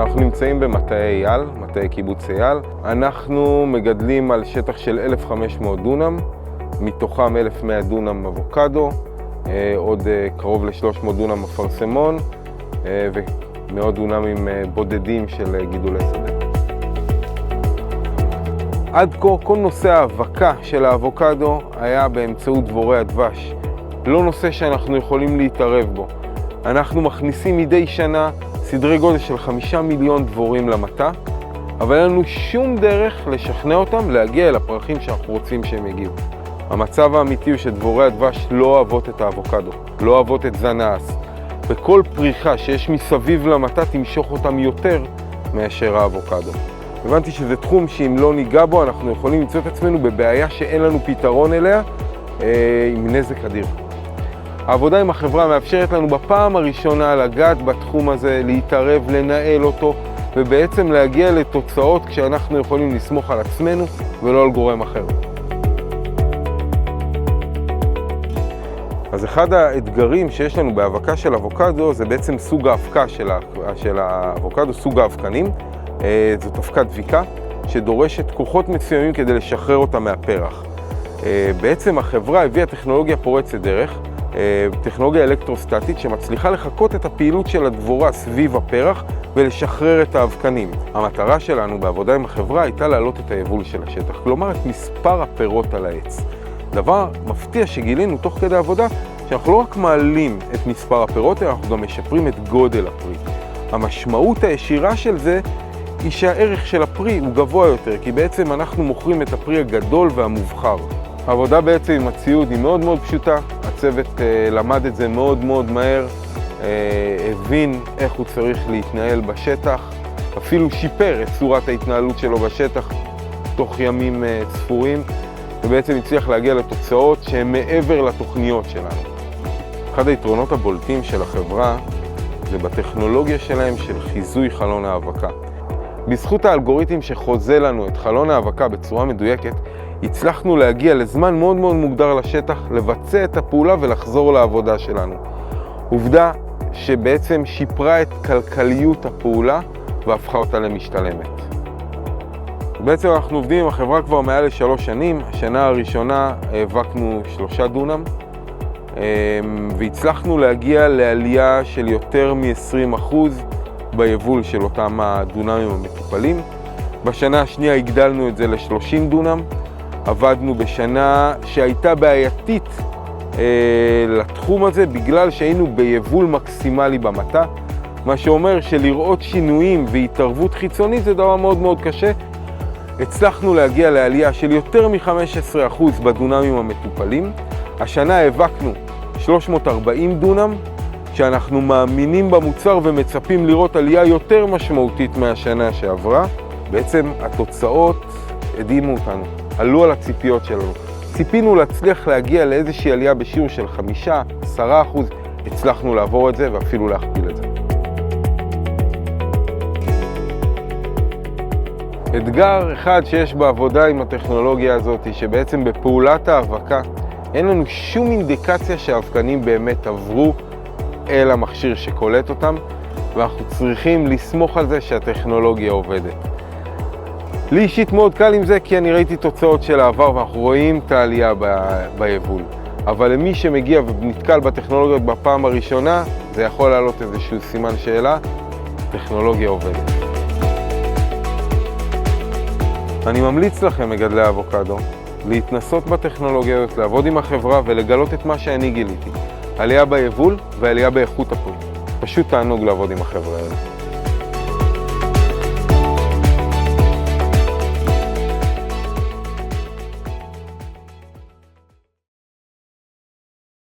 אנחנו נמצאים במטע אייל, מטע קיבוץ אייל. אנחנו מגדלים על שטח של 1,500 דונם, מתוכם 1,100 דונם אבוקדו, עוד קרוב ל-300 דונם אפרסמון ומאות דונמים בודדים של גידולי שדה. עד כה כל נושא ההאבקה של האבוקדו היה באמצעות דבורי הדבש. לא נושא שאנחנו יכולים להתערב בו. אנחנו מכניסים מדי שנה סדרי גודל של 5 מיליון דבורים למטע, אבל אין לנו שום דרך לשכנע אותם להגיע אל הפרחים שאנחנו רוצים שהם יגיעו. המצב האמיתי הוא שדבורי הדבש לא אוהבות את האבוקדו, לא אוהבות את זן האס. וכל פריחה שיש מסביב למטע תמשוך אותם יותר מאשר האבוקדו. הבנתי שזה תחום שאם לא ניגע בו אנחנו יכולים למצוא את עצמנו בבעיה שאין לנו פתרון אליה עם נזק אדיר. העבודה עם החברה מאפשרת לנו בפעם הראשונה לגעת בתחום הזה, להתערב, לנהל אותו ובעצם להגיע לתוצאות כשאנחנו יכולים לסמוך על עצמנו ולא על גורם אחר. אז אחד האתגרים שיש לנו בהאבקה של אבוקדו זה בעצם סוג האבקה של האבוקדו, סוג האבקנים. זאת אבקת דביקה שדורשת כוחות מסוימים כדי לשחרר אותה מהפרח. בעצם החברה הביאה טכנולוגיה פורצת דרך, טכנולוגיה אלקטרוסטטית שמצליחה לחקות את הפעילות של הדבורה סביב הפרח ולשחרר את האבקנים. המטרה שלנו בעבודה עם החברה הייתה להעלות את היבול של השטח, כלומר את מספר הפירות על העץ. דבר מפתיע שגילינו תוך כדי עבודה שאנחנו לא רק מעלים את מספר הפירות, אלא אנחנו גם משפרים את גודל הפרי. המשמעות הישירה של זה היא שהערך של הפרי הוא גבוה יותר, כי בעצם אנחנו מוכרים את הפרי הגדול והמובחר. העבודה בעצם עם הציוד היא מאוד מאוד פשוטה, הצוות למד את זה מאוד מאוד מהר, הבין איך הוא צריך להתנהל בשטח, אפילו שיפר את צורת ההתנהלות שלו בשטח תוך ימים ספורים, ובעצם הצליח להגיע לתוצאות שהן מעבר לתוכניות שלנו. אחד היתרונות הבולטים של החברה זה בטכנולוגיה שלהם של חיזוי חלון האבקה. בזכות האלגוריתם שחוזה לנו את חלון האבקה בצורה מדויקת, הצלחנו להגיע לזמן מאוד מאוד מוגדר לשטח, לבצע את הפעולה ולחזור לעבודה שלנו. עובדה שבעצם שיפרה את כלכליות הפעולה והפכה אותה למשתלמת. בעצם אנחנו עובדים עם החברה כבר מעל ל3 שנים. השנה הראשונה האבקנו 3 דונם, והצלחנו להגיע לעלייה של יותר מ-20% ביבול של אותם הדונמים המטופלים. בשנה השנייה הגדלנו את זה ל30 דונם. עבדנו בשנה שהייתה בעייתית לתחום הזה בגלל שהיינו ביבול מקסימלי במטע, מה שאומר שלראות שינויים והתערבות חיצונית זה דבר מאוד מאוד קשה. הצלחנו להגיע לעלייה של יותר מ-15% בדונמים המטופלים. השנה האבקנו 340 דונם, שאנחנו מאמינים במוצר ומצפים לראות עלייה יותר משמעותית מהשנה שעברה. בעצם התוצאות הדהימו אותנו, עלו על הציפיות שלנו. ציפינו להצליח להגיע לאיזושהי עלייה בשיעור של 5-10%, הצלחנו לעבור את זה ואפילו להכפיל את זה. אתגר אחד שיש בעבודה עם הטכנולוגיה הזאת היא שבעצם בפעולת ההאבקה אין לנו שום אינדיקציה שהאבקנים באמת עברו אל המכשיר שקולט אותם, ואנחנו צריכים לסמוך על זה שהטכנולוגיה עובדת. לי אישית מאוד קל עם זה כי אני ראיתי תוצאות של העבר ואנחנו רואים את העלייה ביבול. אבל למי שמגיע ונתקל בטכנולוגיות בפעם הראשונה, זה יכול לעלות איזשהו סימן שאלה, טכנולוגיה עובדת. אני ממליץ לכם, מגדלי אבוקדו, להתנסות בטכנולוגיות, לעבוד עם החברה ולגלות את מה שאני גיליתי. עלייה ביבול ועלייה באיכות הפרי. פשוט תענוג לעבוד עם החברה האלה.